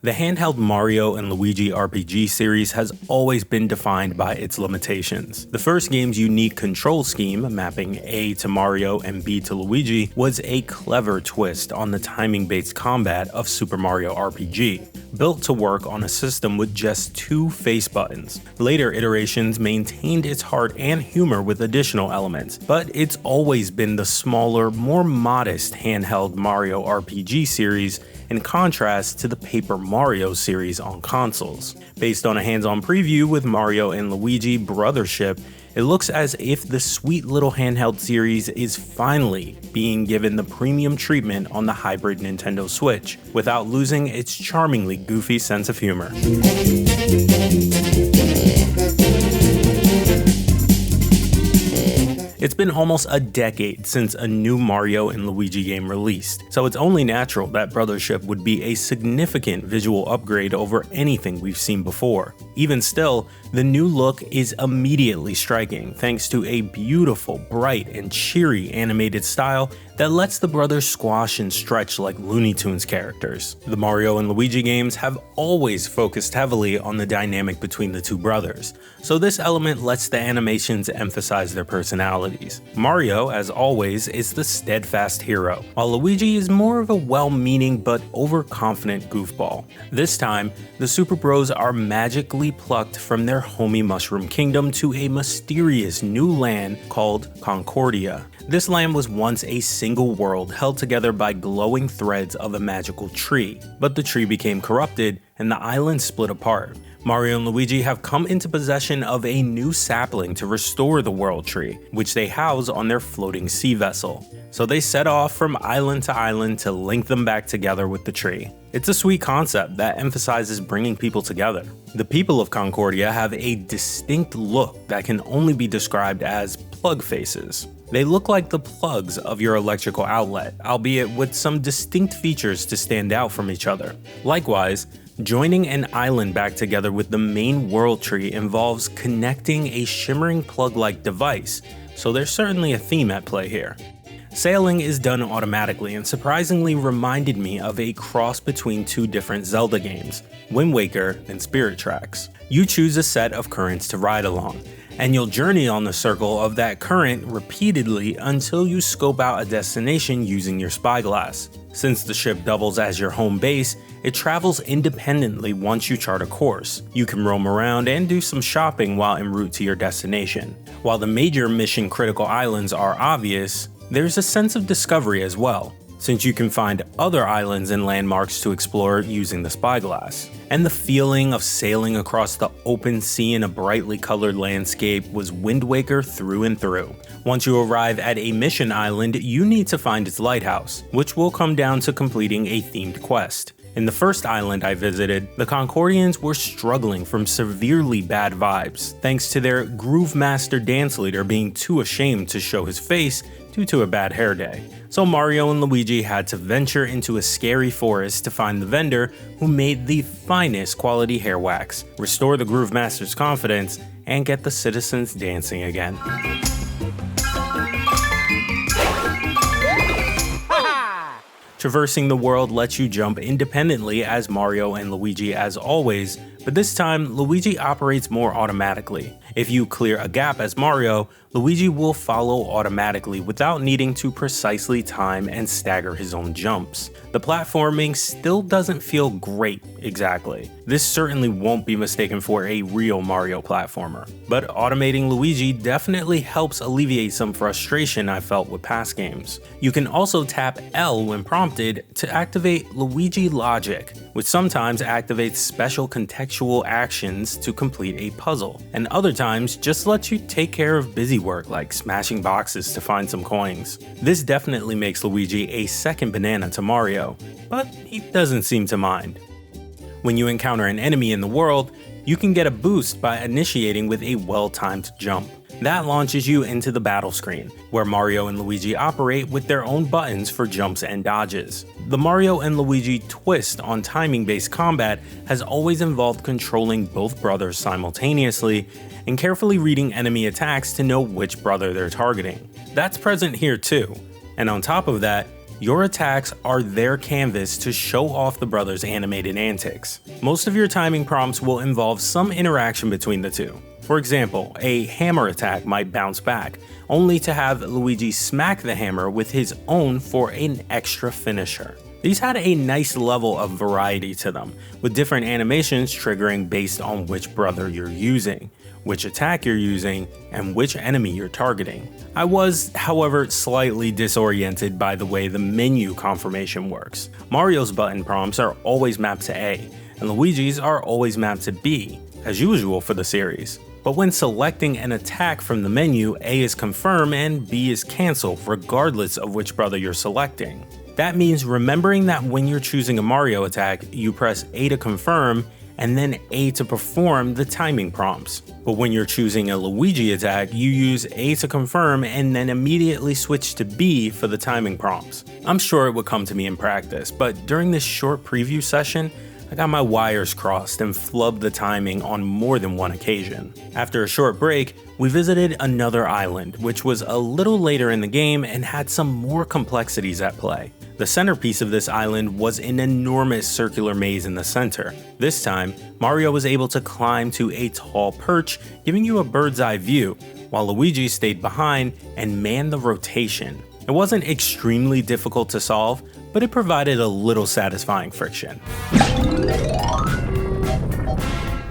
The handheld Mario and Luigi RPG series has always been defined by its limitations. The first game's unique control scheme, mapping A to Mario and B to Luigi, was a clever twist on the timing-based combat of Super Mario RPG, built to work on a system with just 2 face buttons. Later iterations maintained its heart and humor with additional elements, but it's always been the smaller, more modest handheld Mario RPG series in contrast to the Paper Mario series on consoles. Based on a hands-on preview with Mario and Luigi Brothership, it looks as if the sweet little handheld series is finally being given the premium treatment on the hybrid Nintendo Switch, without losing its charmingly goofy sense of humor. It's been almost a decade since a new Mario and Luigi game released, so it's only natural that Brothership would be a significant visual upgrade over anything we've seen before. Even still, the new look is immediately striking thanks to a beautiful, bright, and cheery animated style that lets the brothers squash and stretch like Looney Tunes characters. The Mario and Luigi games have always focused heavily on the dynamic between the two brothers, so this element lets the animations emphasize their personalities. Mario, as always, is the steadfast hero, while Luigi is more of a well-meaning but overconfident goofball. This time, the Super Bros are magically plucked from their homey Mushroom Kingdom to a mysterious new land called Concordia. This land was once a single world held together by glowing threads of a magical tree, but the tree became corrupted and the island split apart. Mario and Luigi have come into possession of a new sapling to restore the World Tree, which they house on their floating sea vessel. So they set off from island to island to link them back together with the tree. It's a sweet concept that emphasizes bringing people together. The people of Concordia have a distinct look that can only be described as plug faces. They look like the plugs of your electrical outlet, albeit with some distinct features to stand out from each other. Likewise, joining an island back together with the main world tree involves connecting a shimmering plug-like device, so there's certainly a theme at play here. Sailing is done automatically and surprisingly reminded me of a cross between 2 different Zelda games, Wind Waker and Spirit Tracks. You choose a set of currents to ride along, and you'll journey on the circle of that current repeatedly until you scope out a destination using your spyglass. Since the ship doubles as your home base, it travels independently once you chart a course. You can roam around and do some shopping while en route to your destination. While the major mission critical islands are obvious, there's a sense of discovery as well, since you can find other islands and landmarks to explore using the spyglass. And the feeling of sailing across the open sea in a brightly colored landscape was Wind Waker through and through. Once you arrive at a mission island, you need to find its lighthouse, which will come down to completing a themed quest. In the first island I visited, the Concordians were struggling from severely bad vibes, thanks to their Groove Master dance leader being too ashamed to show his face due to a bad hair day. So Mario and Luigi had to venture into a scary forest to find the vendor who made the finest quality hair wax, restore the Groove Master's confidence, and get the citizens dancing again. Traversing the world lets you jump independently as Mario and Luigi as always, but this time Luigi operates more automatically. If you clear a gap as Mario, Luigi will follow automatically without needing to precisely time and stagger his own jumps. The platforming still doesn't feel great exactly. This certainly won't be mistaken for a real Mario platformer, but automating Luigi definitely helps alleviate some frustration I felt with past games. You can also tap L when prompted to activate Luigi Logic, which sometimes activates special contextual actions to complete a puzzle, and other times just lets you take care of busy work like smashing boxes to find some coins. This definitely makes Luigi a second banana to Mario, but he doesn't seem to mind. When you encounter an enemy in the world, you can get a boost by initiating with a well-timed jump. That launches you into the battle screen, where Mario and Luigi operate with their own buttons for jumps and dodges. The Mario and Luigi twist on timing-based combat has always involved controlling both brothers simultaneously and carefully reading enemy attacks to know which brother they're targeting. That's present here too, and on top of that, Your attacks are their canvas to show off the brothers' animated antics. Most of your timing prompts will involve some interaction between the two. For example, a hammer attack might bounce back, only to have Luigi smack the hammer with his own for an extra finisher. These had a nice level of variety to them, with different animations triggering based on which brother you're using, which attack you're using, and which enemy you're targeting. I was, however, slightly disoriented by the way the menu confirmation works. Mario's button prompts are always mapped to A, and Luigi's are always mapped to B, as usual for the series. But when selecting an attack from the menu, A is confirm and B is cancel, regardless of which brother you're selecting. That means remembering that when you're choosing a Mario attack, you press A to confirm and then A to perform the timing prompts. But when you're choosing a Luigi attack, you use A to confirm and then immediately switch to B for the timing prompts. I'm sure it would come to me in practice, but during this short preview session, I got my wires crossed and flubbed the timing on more than one occasion. After a short break, we visited another island, which was a little later in the game and had some more complexities at play. The centerpiece of this island was an enormous circular maze in the center. This time, Mario was able to climb to a tall perch, giving you a bird's eye view, while Luigi stayed behind and manned the rotation. It wasn't extremely difficult to solve, but it provided a little satisfying friction.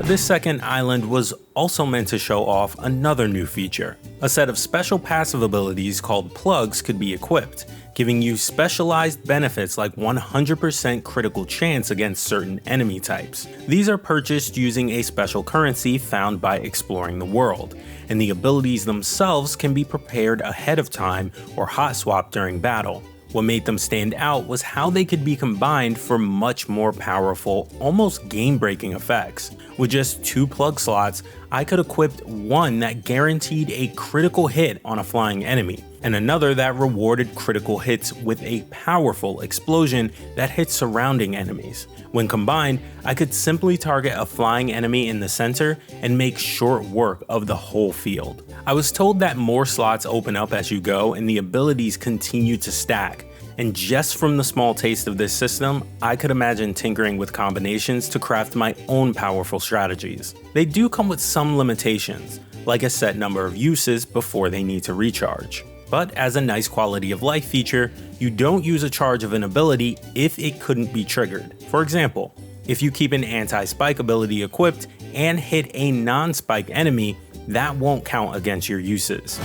This second island was also meant to show off another new feature. A set of special passive abilities called plugs could be equipped, giving you specialized benefits like 100% critical chance against certain enemy types. These are purchased using a special currency found by exploring the world, and the abilities themselves can be prepared ahead of time or hot swapped during battle. What made them stand out was how they could be combined for much more powerful, almost game-breaking effects. With just 2 plug slots, I could equip one that guaranteed a critical hit on a flying enemy, and another that rewarded critical hits with a powerful explosion that hit surrounding enemies. When combined, I could simply target a flying enemy in the center and make short work of the whole field. I was told that more slots open up as you go and the abilities continue to stack. And just from the small taste of this system, I could imagine tinkering with combinations to craft my own powerful strategies. They do come with some limitations, like a set number of uses before they need to recharge. But as a nice quality of life feature, you don't use a charge of an ability if it couldn't be triggered. For example, if you keep an anti-spike ability equipped and hit a non-spike enemy, that won't count against your uses.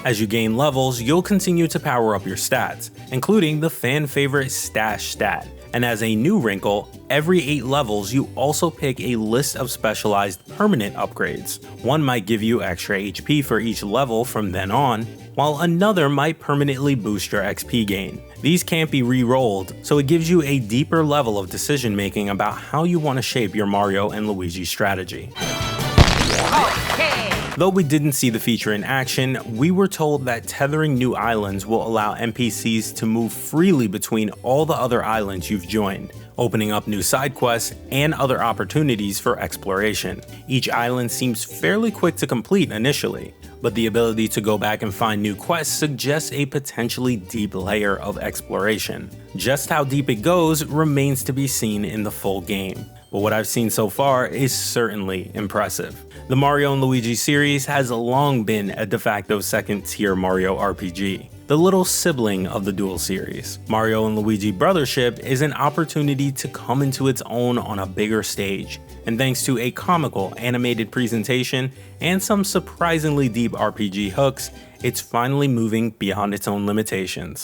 As you gain levels, you'll continue to power up your stats, including the fan favorite stash stat. And as a new wrinkle, every 8 levels you also pick a list of specialized permanent upgrades. One might give you extra HP for each level from then on, while another might permanently boost your XP gain. These can't be re-rolled, so it gives you a deeper level of decision making about how you want to shape your Mario and Luigi strategy. Though we didn't see the feature in action, we were told that tethering new islands will allow NPCs to move freely between all the other islands you've joined, opening up new side quests and other opportunities for exploration. Each island seems fairly quick to complete initially, but the ability to go back and find new quests suggests a potentially deep layer of exploration. Just how deep it goes remains to be seen in the full game, but what I've seen so far is certainly impressive. The Mario and Luigi series has long been a de facto second-tier Mario RPG, the little sibling of the dual series. Mario and Luigi Brothership is an opportunity to come into its own on a bigger stage, and thanks to a comical animated presentation and some surprisingly deep RPG hooks, it's finally moving beyond its own limitations.